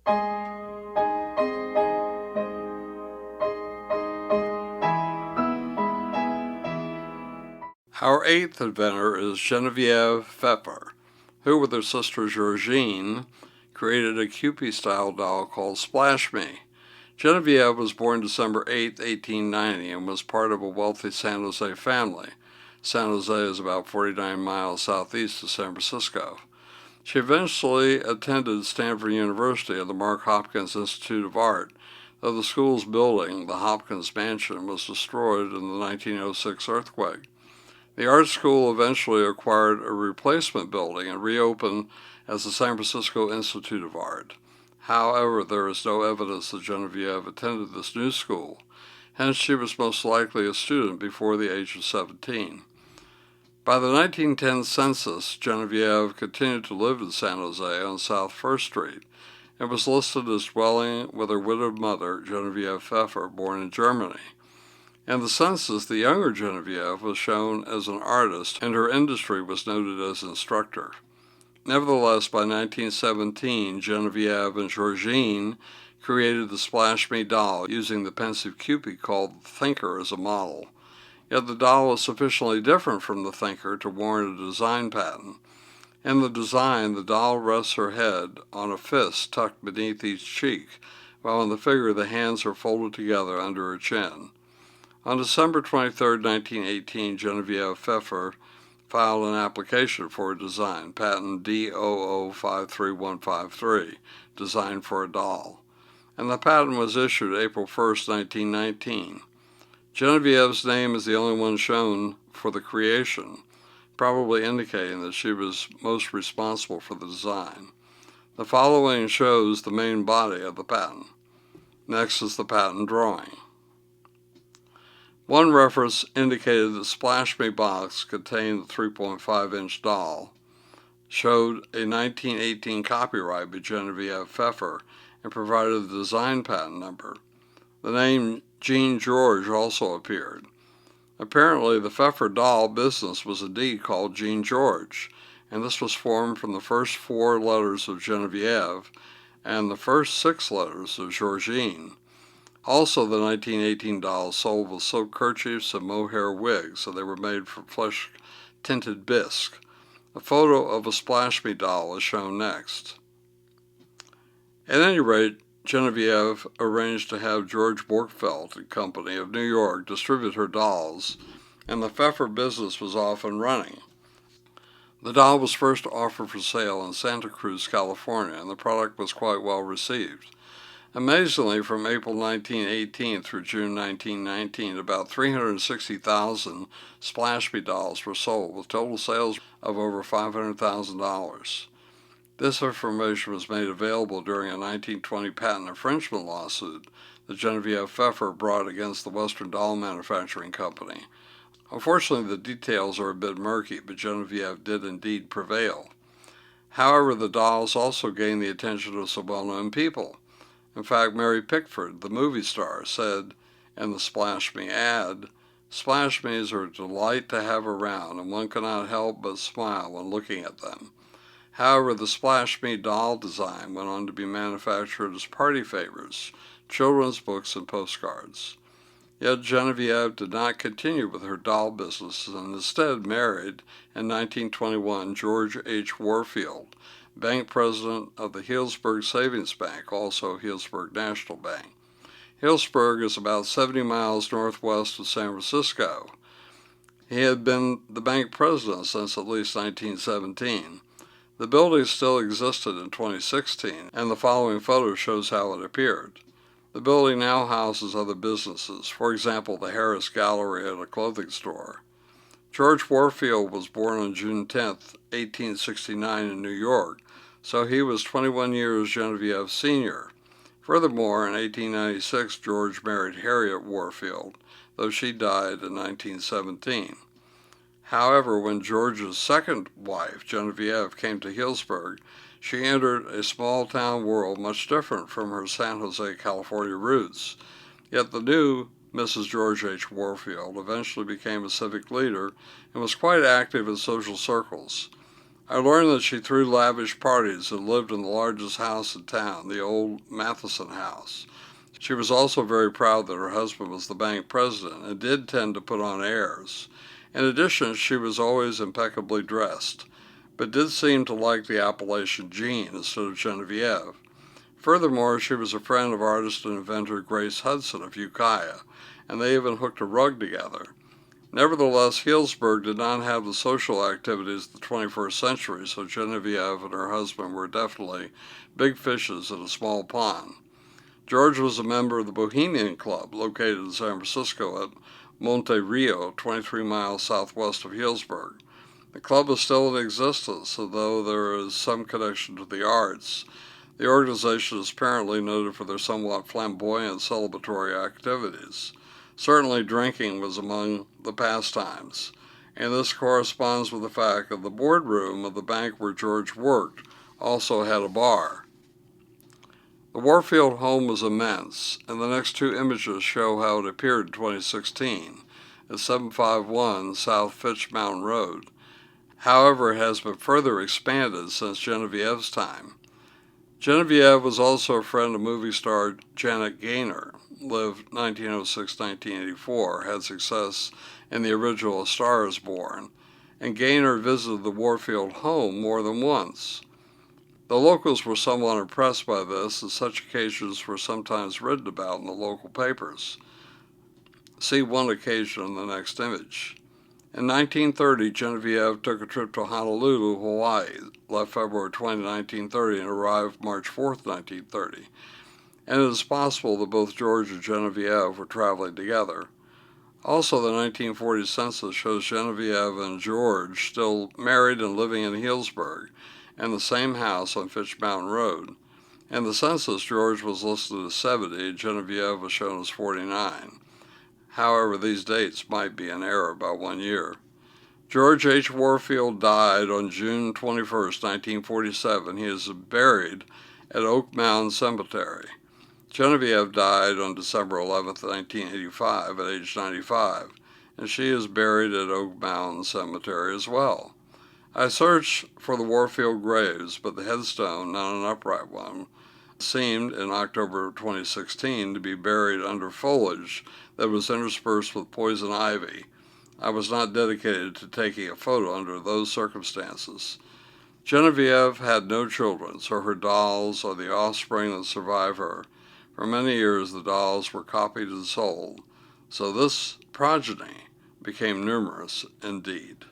Our eighth inventor is Genevieve Pfeffer, who, with her sister Georgine, created a Kewpie-style doll called Splash Me. Genevieve was born December 8, 1890, and was part of a wealthy San Jose family. San Jose is about 49 miles southeast of San Francisco. She eventually attended Stanford University and the Mark Hopkins Institute of Art, though the school's building, the Hopkins Mansion, was destroyed in the 1906 earthquake. The art school eventually acquired a replacement building and reopened as the San Francisco Institute of Art. However, there is no evidence that Genevieve attended this new school, hence she was most likely a student before the age of 17. By the 1910 census, Genevieve continued to live in San Jose on South First Street and was listed as dwelling with her widowed mother, Genevieve Pfeffer, born in Germany. In the census, the younger Genevieve was shown as an artist, and her industry was noted as instructor. Nevertheless, by 1917, Genevieve and Georgine created the Splash Me doll using the pensive Kewpie called the Thinker as a model. Yet the doll was sufficiently different from the Thinker to warrant a design patent. In the design, the doll rests her head on a fist tucked beneath each cheek, while in the figure the hands are folded together under her chin. On December 23, 1918, Genevieve Pfeffer filed an application for a design, patent D0053153, designed for a doll, and the patent was issued April 1, 1919. Genevieve's name is the only one shown for the creation, probably indicating that she was most responsible for the design. The following shows the main body of the patent. Next is the patent drawing. One reference indicated the Splash Me box contained the 3.5-inch doll, showed a 1918 copyright by Genevieve Pfeffer, and provided the design patent number. The name Jean George also appeared. Apparently, the Pfeffer doll business was indeed called Jean George, and this was formed from the first 4 letters of Genevieve and the first 6 letters of Georgine. Also, the 1918 dolls sold with silk kerchiefs and mohair wigs, so they were made from flesh-tinted bisque. A photo of a Splash Me doll is shown next. At any rate, Genevieve arranged to have George Borgfeldt and Company of New York distribute her dolls, and the Pfeffer business was off and running. The doll was first offered for sale in Santa Cruz, California, and the product was quite well received. Amazingly, from April 1918 through June 1919, about 360,000 Splash Me dolls were sold, with total sales of over $500,000. This information was made available during a 1920 patent infringement lawsuit that Genevieve Pfeffer brought against the Western Doll Manufacturing Company. Unfortunately, the details are a bit murky, but Genevieve did indeed prevail. However, the dolls also gained the attention of some well-known people. In fact, Mary Pickford, the movie star, said in the Splash Me ad, "Splash Me's are a delight to have around, and one cannot help but smile when looking at them." However, the Splash Me doll design went on to be manufactured as party favors, children's books, and postcards. Yet Genevieve did not continue with her doll business and instead married, in 1921, George H. Warfield, bank president of the Healdsburg Savings Bank, also Healdsburg National Bank. Healdsburg is about 70 miles northwest of San Francisco. He had been the bank president since at least 1917. The building still existed in 2016, and the following photo shows how it appeared. The building now houses other businesses, for example, the Harris Gallery and a clothing store. George Warfield was born on June 10, 1869 in New York, so he was 21 years Genevieve's senior. Furthermore, in 1896, George married Harriet Warfield, though she died in 1917. However, when George's second wife, Genevieve, came to Healdsburg, she entered a small-town world much different from her San Jose, California roots. Yet the new Mrs. George H. Warfield eventually became a civic leader and was quite active in social circles. I learned that she threw lavish parties and lived in the largest house in town, the old Matheson house. She was also very proud that her husband was the bank president and did tend to put on airs. In addition, she was always impeccably dressed, but did seem to like the appellation Jean instead of Genevieve. Furthermore, she was a friend of artist and inventor Grace Hudson of Ukiah, and they even hooked a rug together. Nevertheless, Healdsburg did not have the social activities of the 21st century, so Genevieve and her husband were definitely big fishes in a small pond. George was a member of the Bohemian Club, located in San Francisco at Monte Rio, 23 miles southwest of Healdsburg. The club is still in existence, although there is some connection to the arts. The organization is apparently noted for their somewhat flamboyant celebratory activities. Certainly drinking was among the pastimes, and this corresponds with the fact that the boardroom of the bank where George worked also had a bar. The Warfield home was immense, and the next two images show how it appeared in 2016 at 751 South Fitch Mountain Road. However, it has been further expanded since Genevieve's time. Genevieve was also a friend of movie star Janet Gaynor, lived 1906-1984, had success in the original A Star is Born, and Gaynor visited the Warfield home more than once. The locals were somewhat impressed by this, and such occasions were sometimes written about in the local papers. See one occasion in the next image. In 1930, Genevieve took a trip to Honolulu, Hawaii, left February 20, 1930, and arrived March 4, 1930. And it is possible that both George and Genevieve were traveling together. Also, the 1940 census shows Genevieve and George still married and living in Healdsburg, in the same house on Fitch Mountain Road. In the census, George was listed as 70, and Genevieve was shown as 49. However, these dates might be in error by 1 year. George H. Warfield died on June 21, 1947. He is buried at Oak Mound Cemetery. Genevieve died on December 11, 1985, at age 95, and she is buried at Oak Mound Cemetery as well. I searched for the Warfield graves, but the headstone, not an upright one, seemed in October 2016 to be buried under foliage that was interspersed with poison ivy. I was not dedicated to taking a photo under those circumstances. Genevieve had no children, so her dolls are the offspring that survive her. For many years, the dolls were copied and sold, so this progeny became numerous indeed.